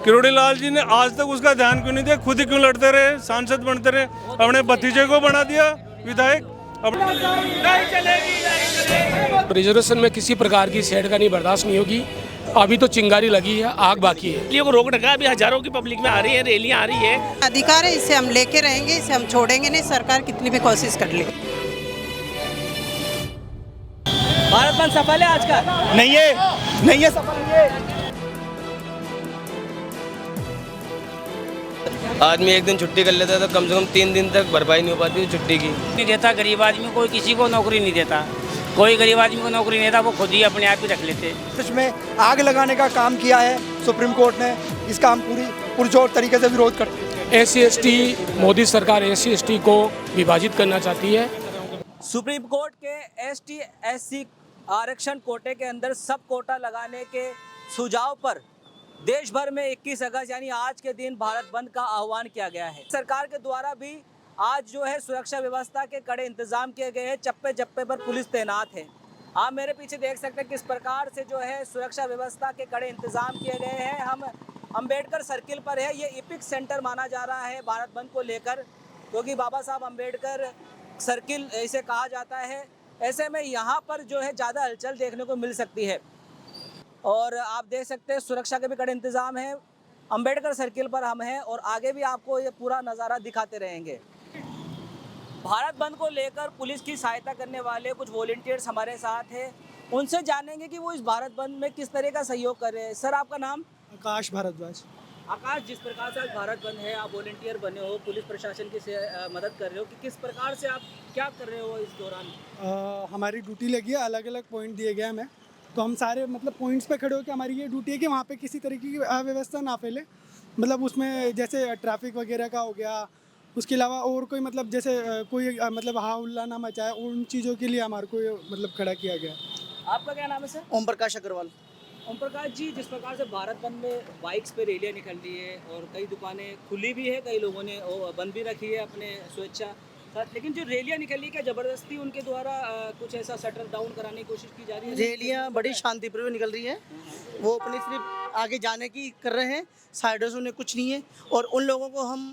किरोड़ी लाल जी ने आज तक उसका ध्यान क्यों नहीं दिया? खुद ही क्यों लड़ते रहे, सांसद बनते रहे, अपने भतीजे को बना दिया विधायक। रिजर्वेशन में किसी प्रकार की छेड़खानी बर्दाश्त नहीं होगी। अभी तो चिंगारी लगी है, आग बाकी है। रैलियों को रोक रखा है, अभी हजारों की पब्लिक में आ रही है, रैलियां आ रही है। अधिकार है, इसे हम लेके रहेंगे, इसे हम छोड़ेंगे नहीं, सरकार कितनी भी कोशिश कर ले। भारत बंद सफल है आज का? नहीं है सफल ये। आदमी एक दिन छुट्टी कर लेता है तो कम से कम 3 दिन तक भरपाई नहीं हो पाती छुट्टी की। नहीं देता गरीब आदमी को, किसी को नौकरी नहीं देता, कोई गरीब आदमी को नौकरी नहीं देता, वो खुद ही अपने आप ही रख लेते। इसमें आग लगाने का काम किया है सुप्रीम कोर्ट ने, इसका हम पुरजोर तरीके से विरोध करते हैं। SC/ST मोदी सरकार SC/ST को विभाजित करना चाहती है। सुप्रीम कोर्ट के ST/SC आरक्षण कोटे के अंदर सब कोटा लगाने के सुझाव पर देश भर में 21 अगस्त यानी आज के दिन भारत बंद का आह्वान किया गया है। सरकार के द्वारा भी आज जो है सुरक्षा व्यवस्था के कड़े इंतजाम किए गए हैं, चप्पे चप्पे पर पुलिस तैनात है। आप मेरे पीछे देख सकते हैं किस प्रकार से जो है सुरक्षा व्यवस्था के कड़े इंतजाम किए गए हैं। हम अंबेडकर सर्किल पर है, ये इपिक सेंटर माना जा रहा है भारत बंद को लेकर, क्योंकि बाबा साहब अंबेडकर सर्किल इसे कहा जाता है। ऐसे में यहाँ पर जो है ज़्यादा हलचल देखने को मिल सकती है और आप देख सकते हैं सुरक्षा के भी कड़े इंतजाम हैं। अंबेडकर सर्किल पर हम हैं और आगे भी आपको ये पूरा नज़ारा दिखाते रहेंगे। भारत बंद को लेकर पुलिस की सहायता करने वाले कुछ वॉलंटियर्स हमारे साथ हैं, उनसे जानेंगे कि वो इस भारत बंद में किस तरह का सहयोग कर रहे हैं। सर, आपका नाम? आकाश भारद्वाज। आकाश, जिस प्रकार से आज भारत बंद है, आप वॉलंटियर बने हो, पुलिस प्रशासन की मदद कर रहे हो, कि किस प्रकार से आप क्या कर रहे हो इस दौरान? हमारी ड्यूटी लगी है, अलग अलग पॉइंट दिए गए हमें, तो हम सारे मतलब पॉइंट्स पे खड़े होकर हमारी ये ड्यूटी है कि वहाँ पे किसी तरीके की अव्यवस्था ना फैले। मतलब उसमें जैसे ट्रैफिक वगैरह का हो गया, उसके अलावा और कोई मतलब जैसे कोई मतलब हा उल्ला ना मचाए, उन चीज़ों के लिए हमारे को मतलब खड़ा किया गया। आपका क्या नाम है सर? ओम प्रकाश अग्रवाल। ओम प्रकाश जी, जिस प्रकार से भारत बंद में बाइक्स पे रैलियाँ निकल रही है और कई दुकानें खुली भी है, कई लोगों ने बंद भी रखी है अपने स्वेच्छा साथ, लेकिन जो रैलियाँ निकली है क्या ज़बरदस्ती उनके द्वारा कुछ ऐसा शटर डाउन कराने की कोशिश की जा रही है? रैलियाँ बड़ी शांतिपूर्वक निकल रही हैं, वो अपनी सिर्फ आगे जाने की कर रहे हैं, साइडों से उन्हें कुछ नहीं है और उन लोगों को हम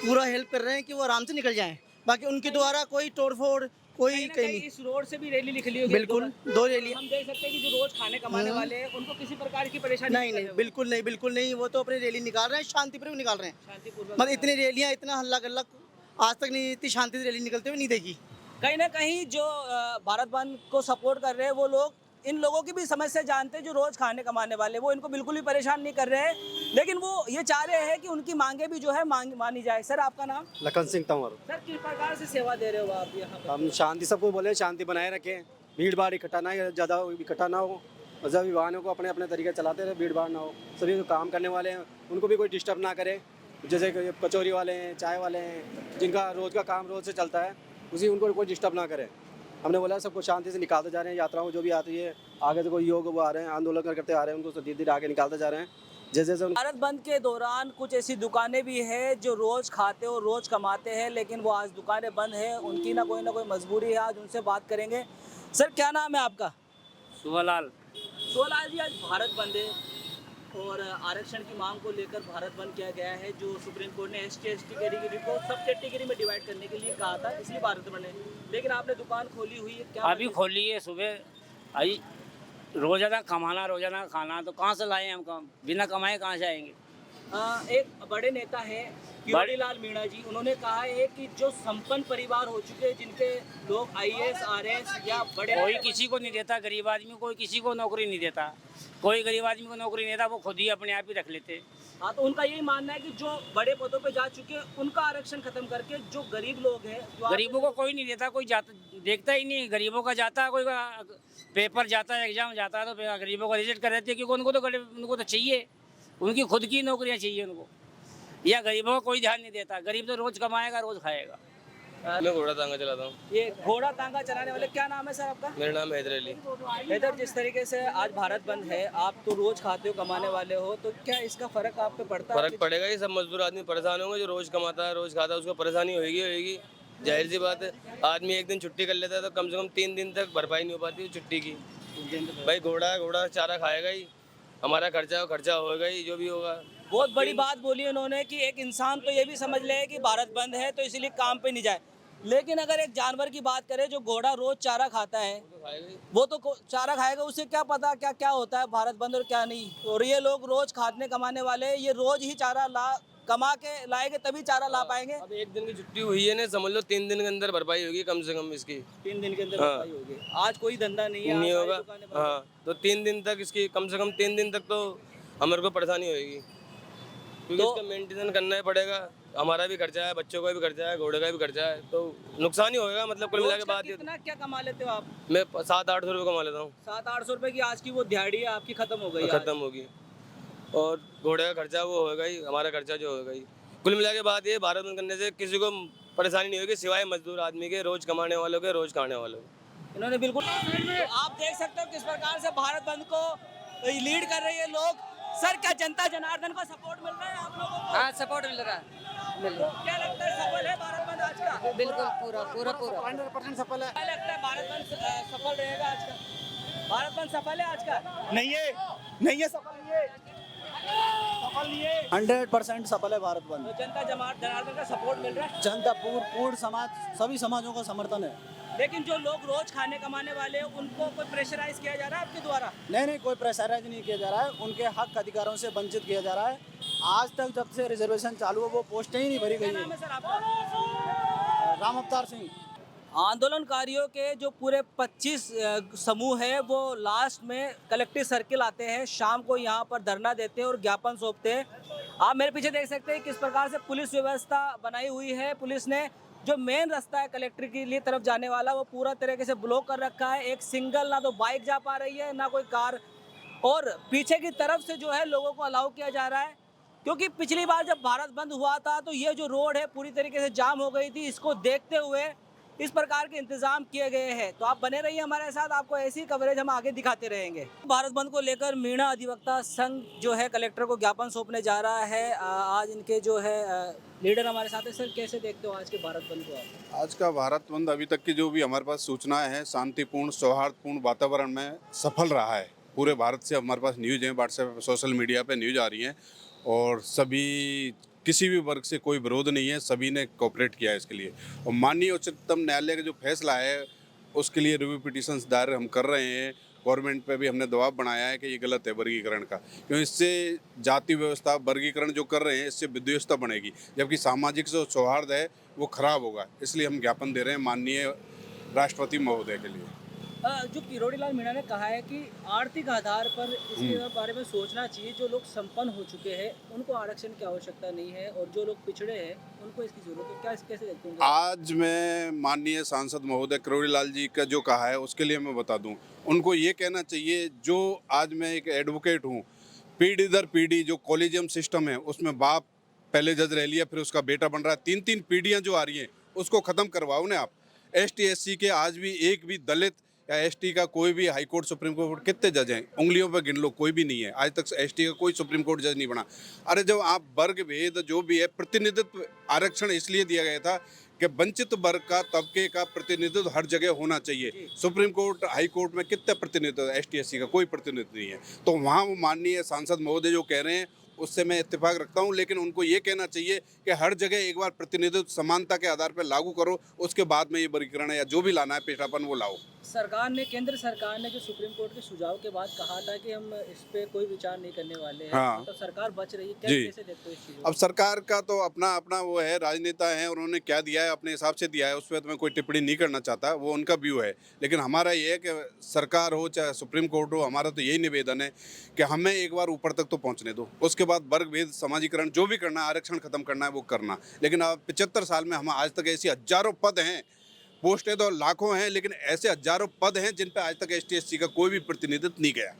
पूरा हेल्प कर रहे हैं कि वो आराम से निकल जाएं। बाकी उनके द्वारा कोई तोड़फोड़ कोई कहीं नहीं। इस रोड से भी रैली निकली होगी? बिल्कुल, 2 रैली हम देख सकते हैं कि जो रोज खाने कमाने वाले हैं उनको किसी प्रकार की परेशानी नहीं, बिल्कुल नहीं, वो तो अपनी रैली निकाल रहे हैं, शांतिपूर्वक निकाल रहे हैं। शांतिपूर्वक मतलब इतनी रैलियाँ, इतना हल्ला गल्ला आज तक नहीं, इतनी शांति से रैली निकलते हुए नहीं देखी। कहीं ना कहीं जो भारत बंद को सपोर्ट कर रहे हैं वो लोग इन लोगों की भी समस्या जानते हैं, जो रोज खाने कमाने वाले, वो इनको बिल्कुल भी परेशान नहीं कर रहे हैं, लेकिन वो ये चाह रहे हैं कि उनकी मांगे भी जो है मानी जाए। सर, आपका नाम? लखन सिंह तंवर। सर, किस प्रकार से सेवा दे रहे हो आप यहाँ पर? हम शांति, सबको बोले शांति बनाए रखें, भीड़ भाड़ इकट्ठा ना, ज़्यादा इकट्ठा ना हो, मजहबी वाहनों को अपने अपने तरीके चलाते रहे, भीड़ भाड़ ना हो। सभी जो काम करने वाले हैं उनको भी कोई डिस्टर्ब ना करे, जैसे कचौरी वाले हैं, चाय वाले हैं, जिनका रोज़ का काम रोज़ से चलता है, उसी उनको कोई डिस्टर्ब ना करे। हमने बोला सबको शांति से निकालते जा रहे हैं, यात्राओं जो भी आती है, आगे से कोई योग वो आ रहे हैं, आंदोलन करते आ रहे हैं, उनको धीरे धीरे आगे निकालते जा रहे हैं। जैसे जैसे भारत बंद के दौरान कुछ ऐसी दुकानें भी हैं जो रोज़ खाते और रोज़ कमाते हैं, लेकिन वो आज दुकानें बंद हैं, उनकी ना कोई मजबूरी है। आज उनसे बात करेंगे। सर, क्या नाम है आपका? सुभालाल। सुभालाल जी, आज भारत बंद है और आरक्षण की मांग को लेकर भारत बंद किया गया है, जो सुप्रीम कोर्ट ने ST/ST कैटेगरी को सब कैटेगरी में डिवाइड करने के लिए कहा था, इसलिए भारत बंद है। लेकिन आपने दुकान खोली हुई है, क्या अभी खोली है सुबह। अभी रोजाना कमाना, रोजाना खाना, तो कहाँ से लाएं हम? काम बिना कमाए कहाँ से आएंगे? एक बड़े नेता है किरोड़ी लाल मीणा जी, उन्होंने कहा है कि जो संपन्न परिवार हो चुके हैं, जिनके लोग IAS RS या बड़े, कोई किसी को नहीं देता गरीब आदमी, कोई किसी को नौकरी नहीं देता, कोई गरीब आदमी को नौकरी नहीं देता, वो खुद ही अपने आप ही रख लेते। हाँ, तो उनका यही मानना है कि जो बड़े पदों पे जा चुके हैं उनका आरक्षण खत्म करके जो गरीब लोग हैं, गरीबों को कोई नहीं देता, कोई जाता देखता ही नहीं। गरीबों का जाता है, कोई का पेपर जाता है, एग्जाम जाता है, तो गरीबों का रिजेक्ट कर देते हैं, क्योंकि उनको तो चाहिए, उनकी खुद की नौकरियाँ चाहिए उनको, या गरीबों का कोई ध्यान नहीं देता। गरीब तो रोज कमाएगा, रोज खाएगा। मैं घोड़ा तांगा चलाता हूँ। ये घोड़ा तांगा चलाने वाले, क्या नाम है सर आपका? मेरा नाम हैदर अली। हैदर, जिस तरीके से आज भारत बंद है, आप तो रोज खाते हो, कमाने वाले हो, तो क्या इसका फर्क आप पे पड़ता है? फर्क पड़ेगा ही, सब मजदूर आदमी परेशान होंगे, जो रोज कमाता है, रोज खाता है, उसको परेशानी होगी। जाहिर सी बात है, आदमी एक दिन छुट्टी कर लेता है तो कम से कम 3 दिन तक भरपाई नहीं हो पाती छुट्टी की। भाई घोड़ा चारा खाएगा ही, हमारा खर्चा खर्चा होगा ही, जो भी होगा। बहुत बड़ी बात बोली उन्होंने कि एक इंसान तो ये भी समझ ले कि भारत बंद है तो इसीलिए काम पे नहीं जाए, लेकिन अगर एक जानवर की बात करें जो घोड़ा रोज चारा खाता है वो तो चारा खाएगा, उसे क्या पता क्या क्या होता है भारत बंद और क्या नहीं। और ये लोग रोज खाने कमाने वाले, ये रोज ही चारा कमा के लाएंगे तभी चारा ला पाएंगे। अब एक दिन की छुट्टी हुई है ना, समझ लो 3 दिन के अंदर भरपाई होगी कम से कम इसकी। 3 दिन के अंदर हाँ। भरपाई होगी। आज कोई धंधा नहीं है, नहीं आज सारी होगा। दुकानें बंद हाँ, तो 3 दिन तक इसकी, कम से कम 3 दिन तक तो हमारे को परेशानी होगी, क्योंकि तो- इसका मेंटेनेंस करना ही पड़ेगा। हमारा भी खर्चा है, बच्चों का भी खर्चा है, घोड़े का भी खर्चा है, तो नुकसान ही होगा। मतलब कुल रोज मिला के का बात ये, कितना क्या कमा लेते हो आप? मैं 700-800 रुपये कमा लेता हूँ। 700-800 रुपए की आज की वो दिहाड़ी है आपकी खत्म हो गई आज। खत्म होगी, और घोड़े का खर्चा वो होगा ही, हमारा खर्चा जो होगा ही। कुल मिला के बात ये, भारत बंद करने से किसी को परेशानी नहीं होगी, सिवाय मजदूर आदमी के, रोज कमाने वालों के, रोज खाने वालों के। इन्होंने बिल्कुल, तो आप देख सकते हो किस प्रकार से भारत बंद को लीड कर रही है लोग। सर, क्या जनता जनार्दन को सपोर्ट मिल रहा है आप लोगों को? हाँ, सपोर्ट मिल रहा है। तो क्या लगता है सफल है भारत बंद आज का? बिल्कुल पूरा पूरा पूरा 100% सफल है। क्या लगता है भारत बंद सफल रहेगा आज का? भारत बंद सफल है आज का? नहीं है, नहीं है, सफल नहीं है, सफल नहीं है। 100% सफल है भारत बंद। तो जनता जनार्दन का सपोर्ट मिल रहा है, जनता पूर्ण समाज, सभी समाजों का समर्थन है। लेकिन जो लोग रोज खाने कमाने वाले हैं उनको कोई प्रेशराइज किया जा रहा है आपके द्वारा? नहीं, कोई प्रेशराइज नहीं किया जा रहा है, उनके हक अधिकारों से वंचित किया जा रहा है। आज तक जब से रिजर्वेशन चालू है वो पोस्टें ही नहीं भरी क्या गई नाम है। है सर आपका? राम अवतार सिंह। आंदोलनकारियों के जो पूरे 25 समूह है वो लास्ट में कलेक्टिव सर्किल आते हैं, शाम को यहाँ पर धरना देते हैं और ज्ञापन सौंपते हैं। आप मेरे पीछे देख सकते हैं किस प्रकार से पुलिस व्यवस्था बनाई हुई है। पुलिस ने जो मेन रास्ता है कलेक्टर के लिए तरफ जाने वाला वो पूरा तरीके से ब्लॉक कर रखा है। एक सिंगल ना तो बाइक जा पा रही है ना कोई कार, और पीछे की तरफ से जो है लोगों को अलाउ किया जा रहा है, क्योंकि पिछली बार जब भारत बंद हुआ था तो ये जो रोड है पूरी तरीके से जाम हो गई थी। इसको देखते हुए इस प्रकार के इंतजाम किए गए हैं। तो आप बने रहिए हमारे साथ, आपको ऐसी कवरेज हम आगे दिखाते रहेंगे। भारत बंद को लेकर मीणा अधिवक्ता संघ जो है कलेक्टर को ज्ञापन सौंपने जा रहा है। आज इनके जो है लीडर हमारे साथ है। सर, कैसे देखते हो आज के भारत बंद को आप? आज का भारत बंद अभी तक की जो भी हमारे पास सूचनाएं हैं, शांतिपूर्ण सौहार्दपूर्ण वातावरण में सफल रहा है। पूरे भारत से हमारे पास न्यूज़ है, व्हाट्सएप सोशल मीडिया पे न्यूज़ आ रही हैं, और सभी किसी भी वर्ग से कोई विरोध नहीं है, सभी ने कोऑपरेट किया है इसके लिए। और माननीय उच्चतम न्यायालय का जो फैसला है उसके लिए रिव्यू पिटीशंस दायर हम कर रहे हैं। गवर्नमेंट पे भी हमने दबाव बनाया है कि ये गलत है वर्गीकरण का, क्योंकि इससे जाति व्यवस्था वर्गीकरण जो कर रहे हैं इससे विद्वेषता बढ़ेगी, जबकि सामाजिक जो सौहार्द है वो खराब होगा। इसलिए हम ज्ञापन दे रहे हैं माननीय राष्ट्रपति महोदय के लिए। जो किरोड़ी लाल मीणा ने कहा है कि आर्थिक आधार पर इसके बारे में सोचना चाहिए, जो लोग संपन्न हो चुके हैं उनको आरक्षण की आवश्यकता नहीं है और जो लोग पिछड़े हैं उनको इसकी जरूरत है। क्या कैसे देखते हैं? आज मैं माननीय सांसद महोदय किरोड़ी लाल जी का जो कहा है उसके लिए मैं बता दूं, उनको ये कहना चाहिए, जो आज मैं एक एडवोकेट हूँ, पीढ़ी दर पीढ़ी जो कॉलेजियम सिस्टम है उसमें बाप पहले जज रह लिया, फिर उसका बेटा बन रहा है, 3-3 पीढ़ियाँ जो आ रही हैं उसको ख़त्म करवाओ ना आप। ST SC के आज भी एक भी दलित या ST का कोई भी हाई कोर्ट सुप्रीम कोर्ट कितने जज हैं, उंगलियों पर गिन लो, कोई भी नहीं है आज तक। ST का कोई सुप्रीम कोर्ट जज नहीं बना। अरे जब आप वर्ग भेद जो भी है, प्रतिनिधित्व आरक्षण इसलिए दिया गया था कि वंचित वर्ग का, तबके का प्रतिनिधित्व हर जगह होना चाहिए। सुप्रीम कोर्ट हाई कोर्ट में कितने प्रतिनिधित्व है, ST SC का कोई प्रतिनिधित्व नहीं है। तो वहाँ वो माननीय सांसद महोदय जो कह रहे हैं उससे मैं इत्तेफाक रखता हूं, लेकिन उनको ये कहना चाहिए कि हर जगह एक बार प्रतिनिधित्व समानता के आधार पर लागू करो, उसके बाद में ये वर्गीकरण या जो भी लाना है पेशापन वो लाओ। सरकार ने, केंद्र सरकार ने जो सुप्रीम कोर्ट के सुझाव के बाद कहा था कि हम इस पे कोई विचार नहीं करने वाले हैं, हाँ। तो सरकार बच रही है, कैसे देखते हो इस चीज़ को? अब सरकार का तो अपना अपना वो है, राजनेता है, उन्होंने क्या दिया है अपने हिसाब से दिया है, उस पर तो मैं कोई टिप्पणी नहीं करना चाहता, वो उनका व्यू है। लेकिन हमारा ये है कि सरकार हो चाहे सुप्रीम कोर्ट हो, हमारा तो यही निवेदन है कि हमें एक बार ऊपर तक तो पहुँचने दो, उसके बाद वर्ग भेद समाजीकरण जो भी करना है, आरक्षण खत्म करना है वो करना। लेकिन अब 75 साल में हम आज तक ऐसी हजारों पद हैं, पोस्टें तो लाखों हैं, लेकिन ऐसे हजारों पद हैं जिन पे आज तक ST SC का कोई भी प्रतिनिधित्व नहीं गया।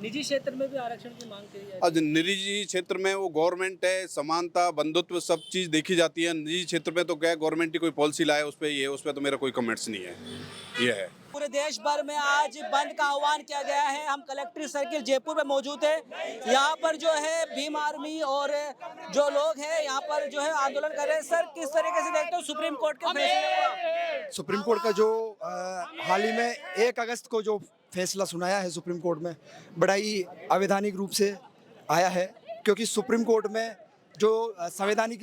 निजी क्षेत्र में भी आरक्षण की मांग की है। आज निजी क्षेत्र में वो गवर्नमेंट है, समानता बंधुत्व सब चीज़ देखी जाती है। निजी क्षेत्र में तो क्या गवर्नमेंट की कोई पॉलिसी लाए उस पर, ये उस पर तो मेरा कोई कमेंट्स नहीं है। ये है पूरे देश भर में आज बंद का आह्वान किया गया है। हम कलेक्ट्रेट सर्किल जयपुर में मौजूद है। यहाँ पर जो है भीम आर्मी और जो लोग हैं यहाँ पर जो है आंदोलन कर रहे हैं। सर, किस तरीके से देखते हो सुप्रीम कोर्ट के फैसले को? सुप्रीम कोर्ट का जो हाल ही में 1 अगस्त को जो फैसला सुनाया है सुप्रीम कोर्ट में, बड़ा ही अवैधानिक रूप से आया है, क्योंकि सुप्रीम कोर्ट में जो संवैधानिक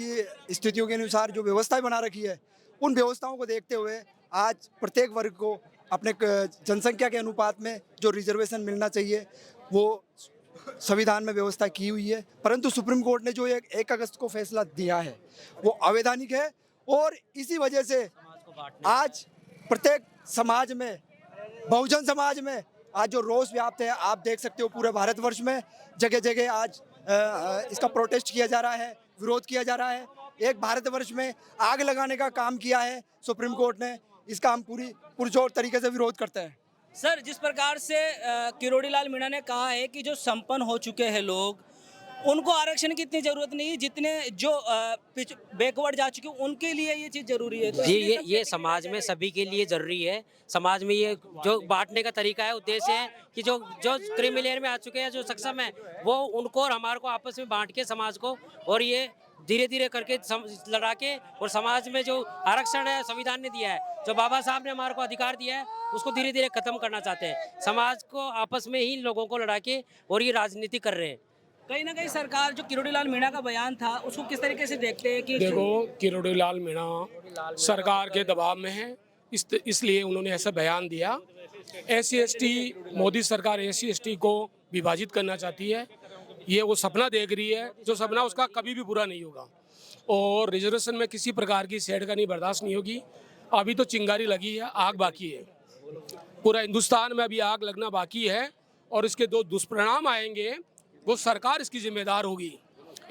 स्थितियों के अनुसार जो व्यवस्थाएं बना रखी है, उन व्यवस्थाओं को देखते हुए आज प्रत्येक वर्ग को अपने जनसंख्या के अनुपात में जो रिजर्वेशन मिलना चाहिए वो संविधान में व्यवस्था की हुई है। परंतु सुप्रीम कोर्ट ने जो 1 अगस्त को फैसला दिया है वो अवैधानिक है, और इसी वजह से आज प्रत्येक समाज में, बहुजन समाज में आज जो रोष व्याप्त है, आप देख सकते हो पूरे भारतवर्ष में जगह जगह आज इसका प्रोटेस्ट किया जा रहा है, विरोध किया जा रहा है। एक भारतवर्ष में आग लगाने का काम किया है सुप्रीम कोर्ट ने, इसका हम पूरी पुरजोर तरीके से विरोध करते हैं। सर, जिस प्रकार से किरोड़ी लाल मीणा ने कहा है कि जो संपन्न हो चुके हैं लोग, उनको आरक्षण की इतनी जरूरत नहीं है जितने जो बैकवर्ड जा चुके उनके लिए ये चीज़ जरूरी है। तो जी, ये समाज में सभी के लिए ज़रूरी है। समाज में ये जो बांटने का तरीका है, उद्देश्य है कि जो क्रीमी लेयर में आ चुके हैं, जो सक्षम है, वो उनको और हमारे को आपस में बांट के समाज को, और ये धीरे धीरे करके लड़ा के, और समाज में जो आरक्षण है संविधान ने दिया है, जो बाबा साहब ने हमारे को अधिकार दिया है, उसको धीरे धीरे खत्म करना चाहते हैं। समाज को आपस में ही लोगों को लड़ा के और ये राजनीति कर रहे हैं। कहीं ना कहीं सरकार जो किरोड़ी लाल मीणा का बयान था उसको किस तरीके से देखते हैं कि देखो, किरोड़ी लाल मीणा सरकार के दबाव में है, इसलिए उन्होंने ऐसा बयान दिया। SC/ST मोदी सरकार SC/ST को विभाजित करना चाहती है, ये वो सपना देख रही है, जो सपना उसका कभी भी पूरा नहीं होगा। और रिजर्वेशन में किसी प्रकार की छेड़खानी बर्दाश्त नहीं होगी। अभी तो चिंगारी लगी है, आग बाकी है। पूरा हिंदुस्तान में अभी आग लगना बाकी है, और इसके 2 दुष्परिणाम आएंगे, वो सरकार इसकी जिम्मेदार होगी।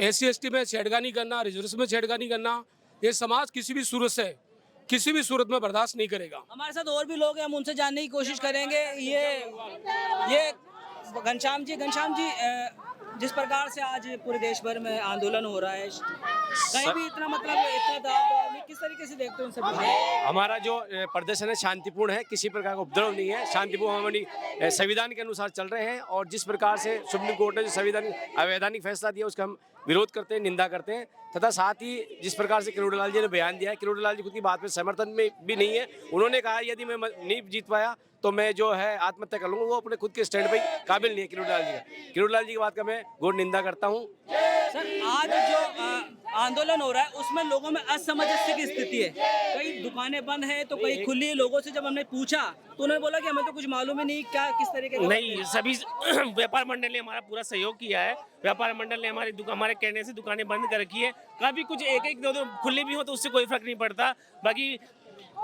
SC/ST में छेड़खानी करना, रिजर्वेशन में छेड़खानी करना, ये समाज किसी भी सूरत में बर्दाश्त नहीं करेगा। हमारे साथ और भी लोग हैं, हम उनसे जानने की कोशिश करेंगे। ये घनश्याम जी, जिस प्रकार से आज पूरे देश भर में आंदोलन हो रहा है, कहीं भी इतना दबाव नहीं, किस तरीके से देखते हो इन सब? हमारा जो प्रदर्शन है शांतिपूर्ण है, किसी प्रकार का उपद्रव नहीं है, शांतिपूर्ण हमारी संविधान के अनुसार चल रहे हैं। और जिस प्रकार से सुप्रीम कोर्ट ने जो संवैधानिक अवैधानिक फैसला दिया उसका हम विरोध करते हैं, निंदा करते हैं। तथा साथ ही जिस प्रकार से किरोड़ी लाल जी ने बयान दिया है, किरोड़ी लाल जी खुद की बात में समर्थन में भी नहीं है। उन्होंने कहा यदि मैं नहीं जीत पाया तो मैं जो है आत्महत्या कर लूँगा। वो अपने खुद के स्टैंड पे काबिल नहीं है किरोड़ी लाल जी का। किरोड़ी लाल जी की बात का मैं घोर निंदा करता हूँ। सर, आज जो आंदोलन हो रहा है उसमें लोगों में असमंजस की स्थिति है। कई दुकानें बंद है तो कई खुली। लोगों से जब हमने पूछा तो उन्होंने बोला कि हमें तो कुछ मालूम ही नहीं क्या किस तरीके का। नहीं, सभी व्यापार मंडल ने हमारा पूरा सहयोग किया है। व्यापार मंडल ने हमारे कहने से दुकानें बंद कर रखी है। कभी कुछ एक 2 खुले भी हो तो उससे कोई फर्क नहीं पड़ता। बाकी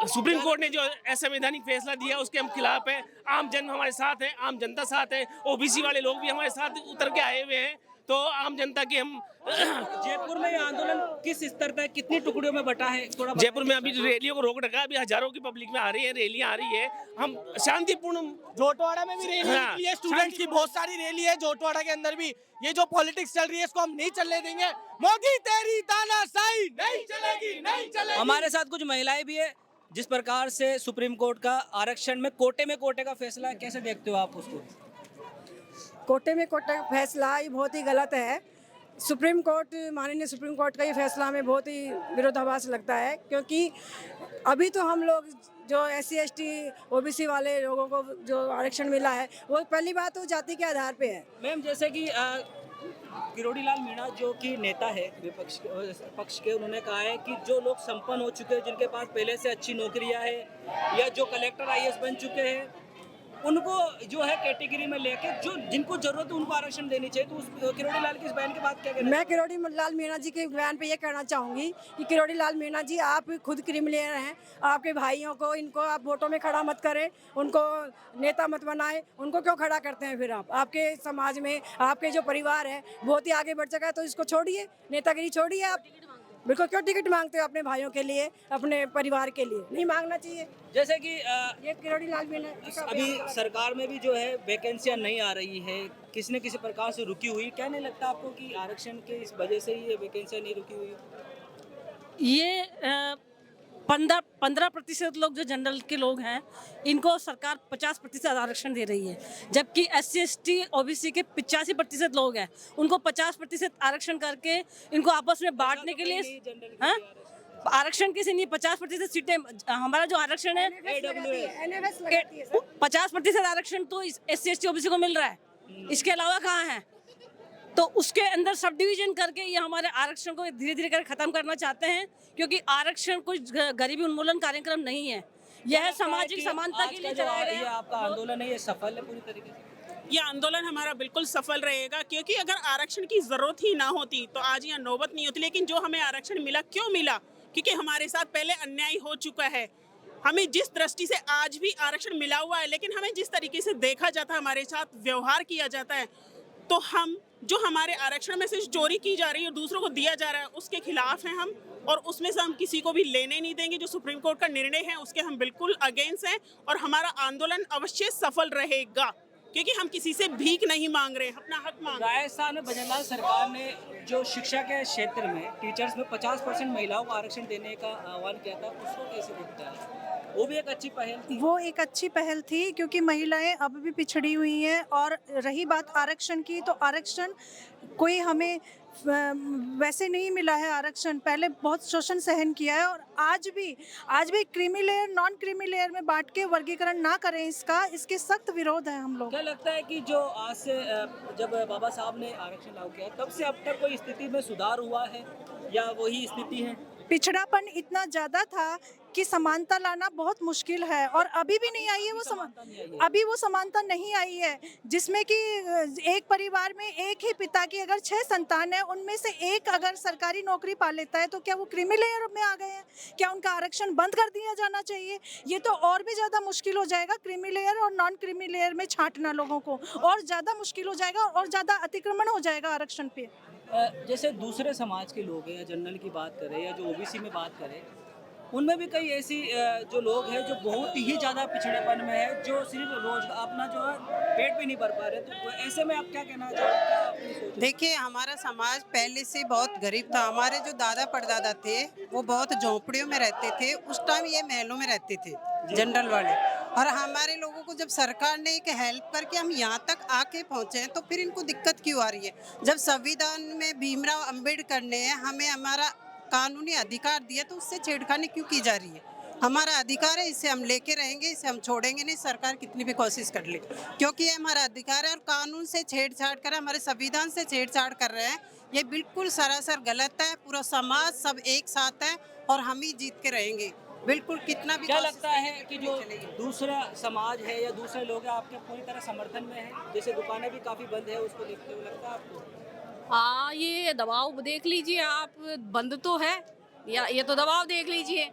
सुप्रीम कोर्ट ने जो असंवैधानिक फैसला दिया उसके हम खिलाफ हैं। आम जन हमारे साथ है, आम जनता साथ है, OBC वाले लोग भी हमारे साथ उतर के आए हुए हैं। तो आम जनता की हम जयपुर में ये आंदोलन किस स्तर तक, कितनी टुकड़ियों में बटा है? थोड़ा जयपुर में अभी रैलियों को रोक रखा है। अभी हजारों की पब्लिक में आ रही है, रैलियां आ रही है। हम शांतिपूर्ण, जोटवाड़ा में भी रैली निकली है, स्टूडेंट्स की बहुत सारी रैली है जोटवाड़ा के अंदर भी। ये जो पॉलिटिक्स चल रही है इसको हम नहीं चलने देंगे। मोदी तेरी तानाशाही नहीं चलेगी, नहीं चलेगी। हमारे साथ कुछ महिलाएं भी है। जिस प्रकार से सुप्रीम कोर्ट का आरक्षण में कोटे का फैसला है, कैसे देखते हो आप उसको? कोटे में कोटे का फैसला ये बहुत ही गलत है। माननीय सुप्रीम कोर्ट का ये फैसला हमें बहुत ही विरोधाभास लगता है, क्योंकि अभी तो हम लोग जो SC/ST OBC वाले लोगों को जो आरक्षण मिला है वो पहली बात तो जाति के आधार पे है। मैम, जैसे कि किरोड़ी लाल मीणा जो कि नेता है विपक्ष पक्ष के, उन्होंने कहा है कि जो लोग संपन्न हो चुके हैं, जिनके पास पहले से अच्छी नौकरियां है या जो कलेक्टर IAS बन चुके हैं, उनको जो है कैटेगरी में लेके जो जिनको जरूरत है उनको आरक्षण देनी चाहिए। तो उस किरोड़ी लाल के इस बयान के बाद क्या कहना? मैं किरोड़ी लाल मीणा जी के बयान पे ये कहना चाहूँगी कि किरोड़ी लाल मीणा जी, आप खुद क्रिमिनल हैं। आपके भाइयों को, इनको आप वोटों में खड़ा मत करें, उनको नेता मत बनाए। उनको क्यों खड़ा करते हैं फिर आप? आपके समाज में आपके जो परिवार है बहुत ही आगे बढ़ चुका है, तो इसको छोड़िए, नेतागिरी छोड़िए। आप बिल्कुल क्यों टिकट मांगते हो अपने भाइयों के लिए, अपने परिवार के लिए? नहीं मांगना चाहिए। जैसे कि ये किरोड़ी लाल मीणा अभी सरकार में भी जो है वैकेंसियां नहीं आ रही है, किसी न किसी प्रकार से रुकी हुई। क्या नहीं लगता आपको कि आरक्षण के इस वजह से ही ये वैकेंसियां नहीं रुकी हुई? ये 15% लोग जो जनरल के लोग हैं, इनको सरकार 50% आरक्षण दे रही है, जबकि SC/ST OBC के 85% लोग हैं, उनको 50% आरक्षण करके इनको आपस में बांटने के लिए आरक्षण किसी नहीं, 50% सीटें हमारा जो आरक्षण है 50% आरक्षण तो SC/ST OBC को मिल रहा है, इसके अलावा कहाँ है? तो उसके अंदर सब डिवीजन करके ये हमारे आरक्षण को धीरे धीरे कर खत्म करना चाहते हैं, क्योंकि आरक्षण कोई गरीबी उन्मूलन कार्यक्रम नहीं है, यह सामाजिक समानता के लिए चलाया गया। ये आपका आंदोलन है, ये सफल है पूरी तरीके से? ये आंदोलन हमारा बिल्कुल सफल रहेगा, क्योंकि अगर आरक्षण की ज़रूरत ही ना होती तो आज यहाँ नौबत नहीं होती। लेकिन जो हमें आरक्षण मिला, क्यों मिला? क्योंकि हमारे साथ पहले अन्याय हो चुका है। हमें जिस दृष्टि से आज भी आरक्षण मिला हुआ है, लेकिन हमें जिस तरीके से देखा जाता है, हमारे साथ व्यवहार किया जाता है, तो हम जो हमारे आरक्षण में से चोरी की जा रही है और दूसरों को दिया जा रहा है, उसके खिलाफ हैं हम, और उसमें से हम किसी को भी लेने नहीं देंगे। जो सुप्रीम कोर्ट का निर्णय है उसके हम बिल्कुल अगेंस्ट हैं, और हमारा आंदोलन अवश्य सफल रहेगा, क्योंकि हम किसी से भीख नहीं मांग रहे हैं, अपना हक मांग रहे हैं। राजस्थान में भजनलाल सरकार ने जो शिक्षा के क्षेत्र में टीचर्स में 50% महिलाओं को आरक्षण देने का आह्वान किया था, उसको कैसे देखते हैं? वो भी एक अच्छी पहल थी। वो एक अच्छी पहल थी, क्योंकि महिलाएं अब भी पिछड़ी हुई हैं। और रही बात आरक्षण की, तो आरक्षण कोई हमें वैसे नहीं मिला है। आरक्षण पहले बहुत शोषण सहन किया है, और आज भी creamy layer non creamy layer में बांट के वर्गीकरण ना करें, इसके सख्त विरोध है हम लोग। क्या लगता है कि जो आज से जब बाबा साहब ने आरक्षण लागू किया, तब से अब तक कोई स्थिति में सुधार हुआ है या वही स्थिति है? पिछड़ापन इतना ज़्यादा था कि समानता लाना बहुत मुश्किल है, और अभी भी नहीं आई है अभी वो समानता नहीं आई है, जिसमें कि एक परिवार में एक ही पिता की अगर 6 संतान है, उनमें से एक अगर सरकारी नौकरी पा लेता है, तो क्या वो क्रीमी लेयर में आ गए हैं? क्या उनका आरक्षण बंद कर दिया जाना चाहिए? ये तो और भी ज़्यादा मुश्किल हो जाएगा। क्रीमी लेयर और नॉन क्रीमी लेयर में छांटना लोगों को और ज़्यादा मुश्किल हो जाएगा, और ज़्यादा अतिक्रमण हो जाएगा आरक्षण पे। जैसे दूसरे समाज के लोग हैं, या जनरल की बात करें या जो ओबीसी में बात करें, उनमें भी कई ऐसी जो लोग हैं जो बहुत ही ज़्यादा पिछड़ेपन में है, जो सिर्फ रोज अपना जो है पेट भी नहीं भर पा रहे। तो ऐसे में आप क्या कहना चाहोगे? देखिए, हमारा समाज पहले से बहुत गरीब था। हमारे जो दादा परदादा थे वो बहुत झोंपड़ियों में रहते थे। उस टाइम ये महलों में रहते थे जनरल वाले, और हमारे लोगों को जब सरकार ने एक हेल्प करके हम यहाँ तक आके पहुँचे हैं, तो फिर इनको दिक्कत क्यों आ रही है? जब संविधान में भीमराव अंबेडकर ने हमें हमारा कानूनी अधिकार दिया, तो उससे छेड़खानी क्यों की जा रही है? हमारा अधिकार है, इसे हम लेके रहेंगे, इसे हम छोड़ेंगे नहीं, सरकार कितनी भी कोशिश कर ले, क्योंकि ये हमारा अधिकार है। और कानून से छेड़छाड़ कर, हमारे संविधान से छेड़छाड़ कर रहे हैं, ये बिल्कुल सरासर गलत है। पूरा समाज सब एक साथ है, और हम ही जीत के रहेंगे, बिल्कुल कितना भी। क्या लगता है कि जो दूसरा समाज है या दूसरे लोग हैं, आपके पूरी तरह समर्थन में है? जैसे दुकानें भी काफ़ी बंद है, उसको देखते हुए लगता है आपको? हाँ, ये दबाव देख लीजिए आप, बंद तो है, या ये तो दबाव देख लीजिए,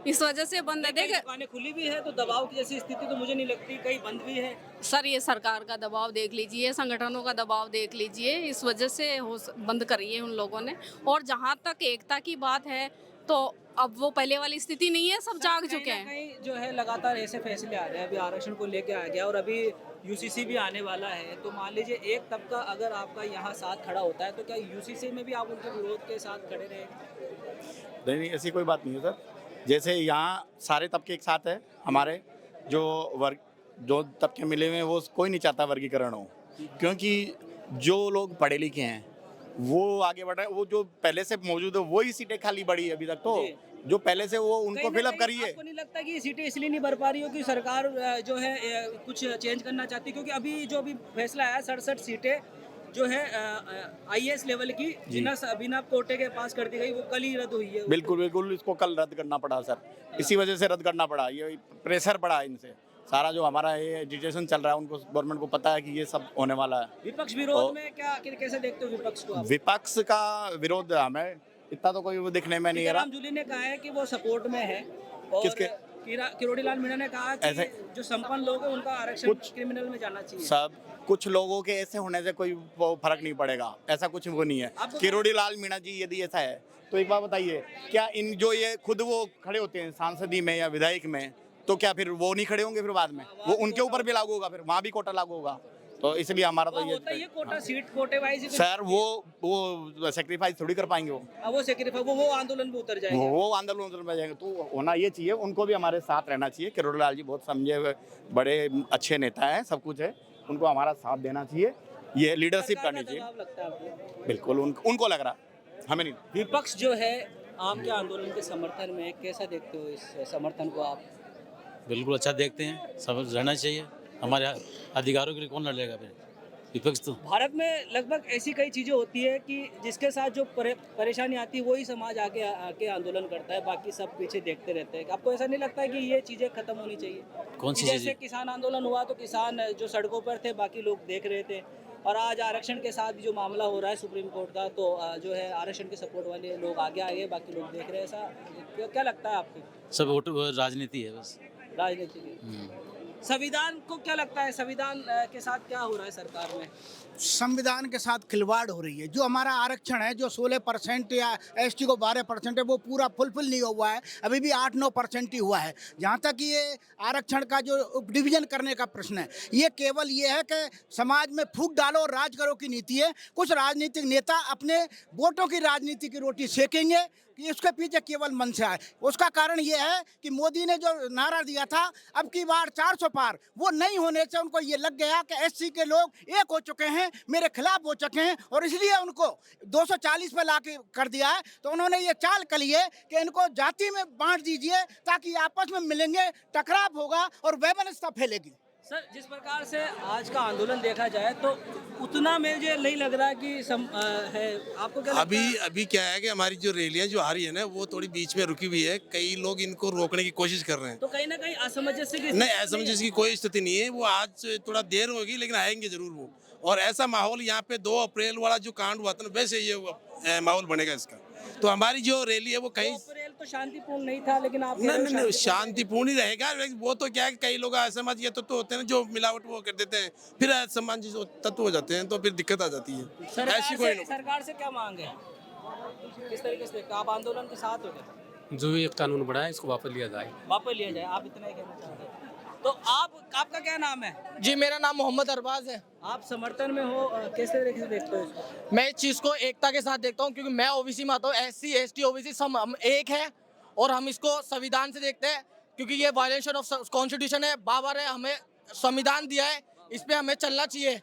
इस वजह से बंद है। देखिए, दुकानें खुली भी है, तो दबाव की जैसी स्थिति तो मुझे नहीं लगती, कहीं बंद भी है। सर, ये सरकार का दबाव देख लीजिए, संगठनों का दबाव देख लीजिए, इस वजह से बंद करी है उन लोगों ने। और जहाँ तक एकता की बात है, तो अब वो पहले वाली स्थिति नहीं है, सब जाग चुके हैं। कहीं जो है लगातार ऐसे फैसले आ रहे हैं, अभी आरक्षण को लेके आ गया, और अभी यूसीसी भी आने वाला है। तो मान लीजिए एक तबका अगर आपका यहाँ साथ खड़ा होता है, तो क्या यूसीसी में भी आप उनके विरोध के साथ खड़े रहेंगे? नहीं, ऐसी कोई बात नहीं है सर। जैसे यहाँ सारे तबके एक साथ है, हमारे जो तबके मिले हुए हैं, वो कोई नहीं चाहता वर्गीकरण हो, क्योंकि जो लोग पढ़े लिखे हैं वो आगे बढ़ रहे हैं। वो जो पहले से मौजूद है वही सीटें खाली पड़ी है अभी तक, तो जो पहले से वो उनको फिलअप करिए। आपको नहीं लगता कि ये सीटें इसलिए नहीं भर पा रही हो कि सरकार जो है कुछ चेंज करना चाहती है? क्योंकि अभी फैसला आया 67 सीटें जो है IAS लेवल की बिना कोटे के पास कर दी गई, वो कल ही रद्द हुई है। बिल्कुल, इसको कल रद्द करना पड़ा सर, इसी वजह से रद्द करना पड़ा। ये प्रेशर पड़ा इनसे, सारा जो हमारा ये एजुकेशन चल रहा है, उनको गवर्नमेंट को पता है कि ये सब होने वाला है। विपक्ष विरोध में क्या कैसे देखते हो विपक्ष को आप? विपक्ष का विरोध हमें इतना तो कोई वो दिखने में नहीं आ रहा। जूली ने कहा है कि वो सपोर्ट में है, और किसके? किरोड़ी लाल मीणा ने कहा कि ऐसे जो संपन्न लोग हैं उनका आरक्षण क्रिमिनल में जाना चाहिए। सब कुछ लोगों के ऐसे होने से कोई फर्क नहीं पड़ेगा, ऐसा कुछ वो नहीं है। किरोड़ी लाल मीणा जी यदि ऐसा है, तो एक बात बताइए, क्या इन जो ये खुद वो खड़े होते हैं सांसदी में या विधायक में, तो क्या फिर वो नहीं खड़े होंगे? फिर बाद में वो उनके ऊपर भी लागू होगा, फिर वहाँ भी कोटा लागू होगा। तो इसलिए हमारा तो ये कोटा सीट कोटे वाइज सर, वो सेक्रीफाइस थोड़ी कर पाएंगे। वो सेक्रीफाइस वो आंदोलन में उतर जाएंगे, वो आंदोलन में जाएंगे। तो होना ये चाहिए, उनको भी हमारे साथ रहना चाहिए। किरोड़ी लाल जी बहुत समझे हुए बड़े अच्छे नेता हैं, सब कुछ है, उनको हमारा साथ देना चाहिए, ये लीडरशिप करनी चाहिए। लगता है आपको? बिल्कुल उनको लग रहा, हमें नहीं। विपक्ष जो है आपके आंदोलन के समर्थन में, कैसा देखते हो इस समर्थन को आप? बिल्कुल अच्छा देखते हैं, सब रहना चाहिए। हमारे अधिकारों के लिए कौन लड़ेगा फिर, विपक्ष तो। भारत में लगभग ऐसी कई चीज़ें होती है कि जिसके साथ जो परेशानी आती है वही समाज आके आंदोलन करता है, बाकी सब पीछे देखते रहते हैं। आपको ऐसा नहीं लगता है कि ये चीज़ें खत्म होनी चाहिए? कौन सी जैसे चीज़ें? किसान आंदोलन हुआ तो किसान जो सड़कों पर थे बाकी लोग देख रहे थे, और आज आरक्षण के साथ जो मामला हो रहा है सुप्रीम कोर्ट का, तो जो है आरक्षण के सपोर्ट वाले लोग आगे आए, बाकी लोग देख रहे हैं। ऐसा क्या लगता है आपको? सब वोट राजनीति है बस। राजनीति की संविधान को क्या लगता है, संविधान के साथ क्या हो रहा है सरकार में? संविधान के साथ खिलवाड़ हो रही है। जो हमारा आरक्षण है, जो 16% या एसटी को 12% है, वो पूरा फुलफिल नहीं हुआ है, अभी भी 8-9% ही हुआ है। जहाँ तक ये आरक्षण का जो उप डिवीजन करने का प्रश्न है, ये केवल ये है कि समाज में फूट डालो और राज करो की नीति है। कुछ राजनीतिक नेता अपने वोटों की राजनीति की रोटी सेकेंगे कि उसके पीछे केवल मंशा है। उसका कारण ये है कि मोदी ने जो नारा दिया था अब की बार 400 पार, वो नहीं होने से उनको ये लग गया कि एससी के लोग एक हो चुके हैं, मेरे खिलाफ हो चुके हैं, और इसलिए उनको 240 पे लाके कर दिया है। तो उन्होंने ये चाल करी है कि इनको जाति में बांट दीजिए ताकि आपस में मिलेंगे, टकराव होगा और वैमनस्यता फैलेगी। सर, जिस प्रकार से आज का आंदोलन देखा जाए तो उतना मुझे नहीं लग रहा कि है। आपको क्या लगता है? अभी क्या है कि हमारी जो रैलियां जो आ रही है ना, वो थोड़ी बीच में रुकी हुई है। कई लोग इनको रोकने की कोशिश कर रहे हैं। तो कहीं ना कहीं असमंजस नहीं, असमंजस की कोई स्थिति नहीं है। वो आज थोड़ा देर होगी लेकिन आएंगे जरूर वो। और ऐसा माहौल यहाँ पे 2 अप्रैल वाला जो कांड हुआ था ना, वैसे ये माहौल बनेगा इसका। तो हमारी जो रैली है वो कहीं 2 अप्रैल तो शांतिपूर्ण नहीं था, लेकिन आप नहीं शांतिपूर्ण ही रहेगा। वो तो क्या है कि कई लोग असामाजिक तत्व होते हैं जो मिलावट वो कर देते हैं, फिर असामाजिक तत्व हो जाते हैं, तो फिर दिक्कत आ जाती है। ऐसी कोई सरकार से क्या मांग है, किस तरीके से आप आंदोलन के साथ हो गए? जो ये कानून बना है इसको वापस लिया जाए। वापस लिया जाए, आप इतना ही कहना चाहते हैं? तो आपका क्या नाम है? जी, मेरा नाम मोहम्मद अरबाज है। आप समर्थन में हो, किस तरीके से देखते हो इसको? मैं इस चीज़ को एकता के साथ देखता हूँ, क्योंकि मैं ओबीसी में आता हूँ। एससी एसटी ओबीसी सब हम एक है, और हम इसको संविधान से देखते हैं, क्योंकि ये वायलेशन ऑफ कॉन्स्टिट्यूशन है। बाबा ने हमें संविधान दिया है, इस पे हमें चलना चाहिए।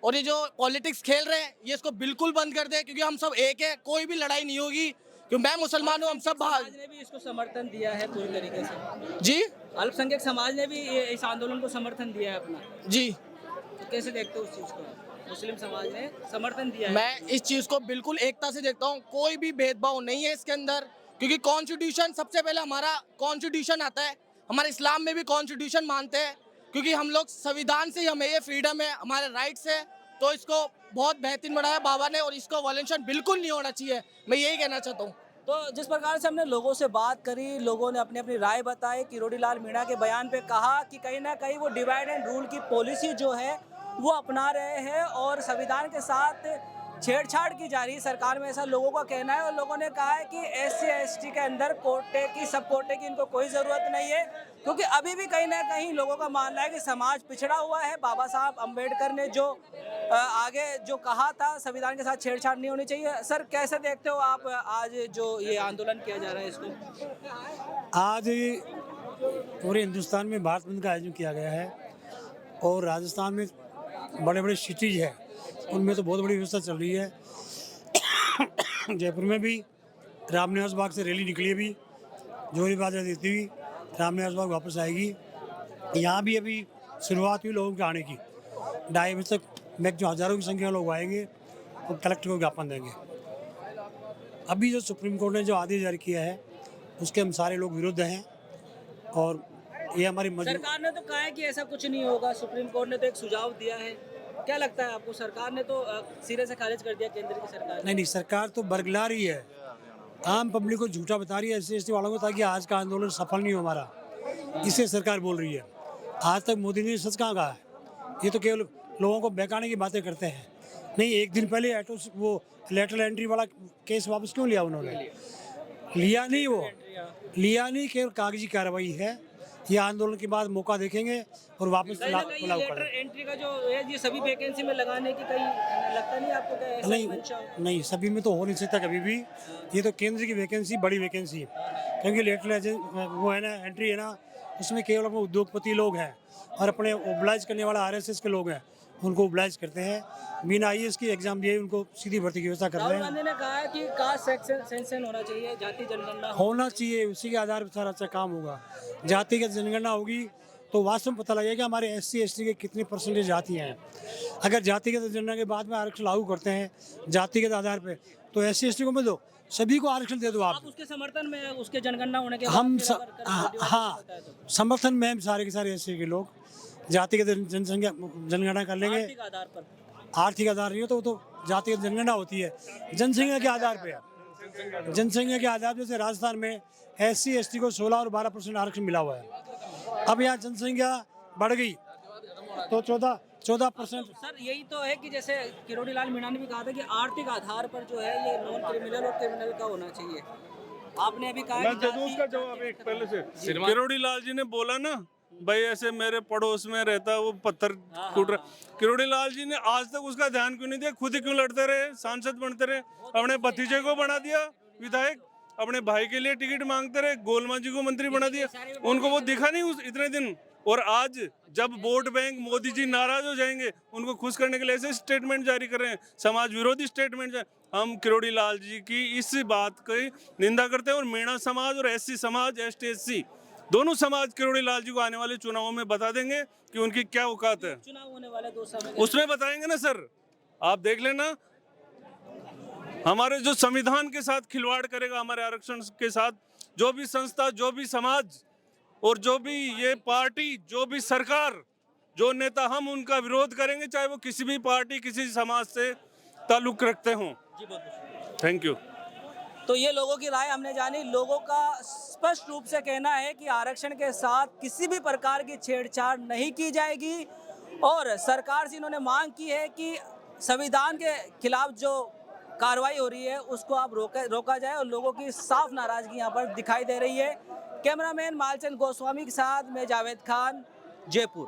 और ये जो पॉलिटिक्स खेल रहे हैं, ये इसको बिल्कुल बंद कर दे, क्योंकि हम सब एक है, कोई भी लड़ाई नहीं होगी। क्योंकि मैं मुसलमान हूँ, हम सब समाज ने भी इसको समर्थन दिया है पूरी तरीके से। जी, अल्पसंख्यक समाज ने भी इस आंदोलन को समर्थन दिया है अपना। जी, तो कैसे देखते हो उस चीज़ को? मुस्लिम समाज ने समर्थन दिया है। मैं इस चीज़ को बिल्कुल एकता से देखता हूँ। कोई भी भेदभाव नहीं है इसके अंदर, क्योंकि कॉन्स्टिट्यूशन सबसे पहले हमारा कॉन्स्टिट्यूशन आता है। हमारे इस्लाम में भी कॉन्स्टिट्यूशन मानते हैं, क्योंकि हम लोग संविधान से ही हमें ये फ्रीडम है, हमारे राइट्स है। तो इसको बहुत बेहतरीन बनाया बाबा ने, और इसको वायलेशन बिल्कुल नहीं होना चाहिए। मैं यही कहना चाहता हूँ। तो जिस प्रकार से हमने लोगों से बात करी, लोगों ने अपनी अपनी राय बताई। किरोड़ी लाल मीणा के बयान पे कहा कि कहीं ना कहीं वो डिवाइड एंड रूल की पॉलिसी जो है वो अपना रहे हैं और संविधान के साथ छेड़छाड़ की जा रही है सरकार में, ऐसा लोगों का कहना है। और लोगों ने कहा है कि एससी एसटी के अंदर कोटे की, सब कोटे की इनको कोई ज़रूरत नहीं है, क्योंकि अभी भी कहीं ना कहीं लोगों का मानना है कि समाज पिछड़ा हुआ है। बाबा साहब अम्बेडकर ने जो आगे जो कहा था, संविधान के साथ छेड़छाड़ नहीं होनी चाहिए। सर, कैसे देखते हो आप आज जो ये आंदोलन किया जा रहा है इसको? आज पूरे हिंदुस्तान में भारत बंद का आयोजन किया गया है, और राजस्थान में बड़े बड़े सिटीज़ हैं, उनमें तो बहुत बड़ी व्यवस्था चल रही है। जयपुर में भी रामनिवास बाग से रैली निकली, अभी जोरी बाजा देती हुई रामनिवास बाग वापस आएगी। यहाँ भी अभी शुरुआत हुई लोगों के आने की। 2:30 बजे तक मैक्सिमम हज़ारों की संख्या में लोग आएंगे और कलेक्टर को ज्ञापन देंगे। अभी जो सुप्रीम कोर्ट ने जो आदेश जारी किया है उसके हम सारे लोग विरुद्ध हैं, और ये हमारी सरकार ने तो कहा है कि ऐसा कुछ नहीं होगा। सुप्रीम कोर्ट ने तो एक सुझाव दिया है, क्या लगता है आपको? सरकार ने तो सिरे से खारिज कर दिया, केंद्र की सरकार। नहीं, सरकार तो बरगला रही है, आम पब्लिक को झूठा बता रही है, एससी एसटी वालों को, ताकि आज का आंदोलन सफल नहीं हो हमारा, इससे सरकार बोल रही है। आज तक मोदी ने सच कहाँ कहा है? ये तो केवल लोगों को बहकाने की बातें करते हैं। नहीं, एक दिन पहले वो लेटरल एंट्री वाला केस वापस क्यों लिया उन्होंने? लिया नहीं, केवल कागजी कार्रवाई है। ये आंदोलन के बाद मौका देखेंगे और वापस लागू करेंगे। एंट्री का जो है ये सभी वैकेंसी में लगाने की कहीं लगता नहीं आपको? नहीं, सभी में तो हो नहीं सकता कभी भी। ये तो केंद्र की वैकेंसी, बड़ी वैकेंसी, क्योंकि लेटरल वो है ना, एंट्री है ना, उसमें केवल अपने उद्योगपति लोग हैं और अपने ओबलाइज करने वाला आरएसएस के लोग हैं, उनको ओब्लाइज करते हैं। बिना IAS की एग्ज़ाम दिए उनको सीधी भर्ती की व्यवस्था कर रहे राहुल हैं। गांधी ने कहा है कि कास्ट सेंसन होना चाहिए, जाति जनगणना होना चाहिए, उसी के आधार पर सारा अच्छा काम होगा। जातिगत जनगणना होगी तो वास्तव में पता लगेगा कि हमारे SC ST के कितनी परसेंटेज जातियाँ हैं। अगर जातिगत जनगणना के बाद में आरक्षण लागू करते हैं जातिगत आधार पे, तो SC ST को मत दो, सभी को आरक्षण दे दो। आप उसके समर्थन में उसके जनगणना होने के हम बाद हाँ समर्थन में हम सारे के सारे SC के लोग जातिगत जनसंख्या जनगणना कर लेंगे। आर्थिक आधार पर आर्थिक आधार नहीं हो तो वो तो जातिगत जनगणना होती है, जनसंख्या के आधार पे है। जनसंख्या के आधार पे, जैसे राजस्थान में SC ST को 16 और 12% आरक्षण मिला हुआ है। अब यहाँ जनसंख्या बढ़ गई तो 14%। सर यही तो है कि जैसे किरोड़ी लाल मीणा ने भी कहा था कि आर्थिक आधार पर जो है ये नॉन क्रिमिनल और क्रिमिनल का होना चाहिए। आपने अभी कहा मैं दे दूं उसका जवाब एक पहले से। किरोड़ी लाल जी ने बोला ना भाई ऐसे मेरे पड़ोस में रहता वो पत्थर कूट रहा। किरोड़ी लाल जी ने आज तक उसका ध्यान क्यों नहीं दिया? खुद ही क्यों लड़ते रहे, सांसद बनते रहे, अपने भतीजे को बना दिया विधायक, अपने भाई के लिए टिकट मांगते रहे, गोलमा जी को मंत्री बना दिया, उनको वो दिखा नहीं उस इतने दिन। और आज जब वोट बैंक मोदी जी नाराज हो जाएंगे उनको खुश करने के लिए ऐसे स्टेटमेंट जारी कर रहे हैं, समाज विरोधी स्टेटमेंट। हम किरोड़ी लाल जी की इस बात की निंदा करते हैं और मीणा समाज और SC समाज ST SC दोनों समाज किरोड़ी लाल जी को आने वाले चुनावों में बता देंगे कि उनकी क्या औकात है। चुनाव होने वाले 2 साल में उसमें बताएंगे ना सर, आप देख लेना। हमारे जो संविधान के साथ खिलवाड़ करेगा, हमारे आरक्षण के साथ, जो भी संस्था, जो भी समाज और जो भी ये पार्टी, जो भी सरकार, जो नेता, हम उनका विरोध करेंगे, चाहे वो किसी भी पार्टी किसी समाज से ताल्लुक रखते हों। Thank you. तो ये लोगों की राय हमने जानी। लोगों का स्पष्ट रूप से कहना है कि आरक्षण के साथ किसी भी प्रकार की छेड़छाड़ नहीं की जाएगी और सरकार से इन्होंने मांग की है कि संविधान के खिलाफ जो कार्रवाई हो रही है उसको आप रोका जाए और लोगों की साफ नाराजगी यहाँ पर दिखाई दे रही है। कैमरामैन मालचंद गोस्वामी के साथ मैं जावेद खान, जयपुर।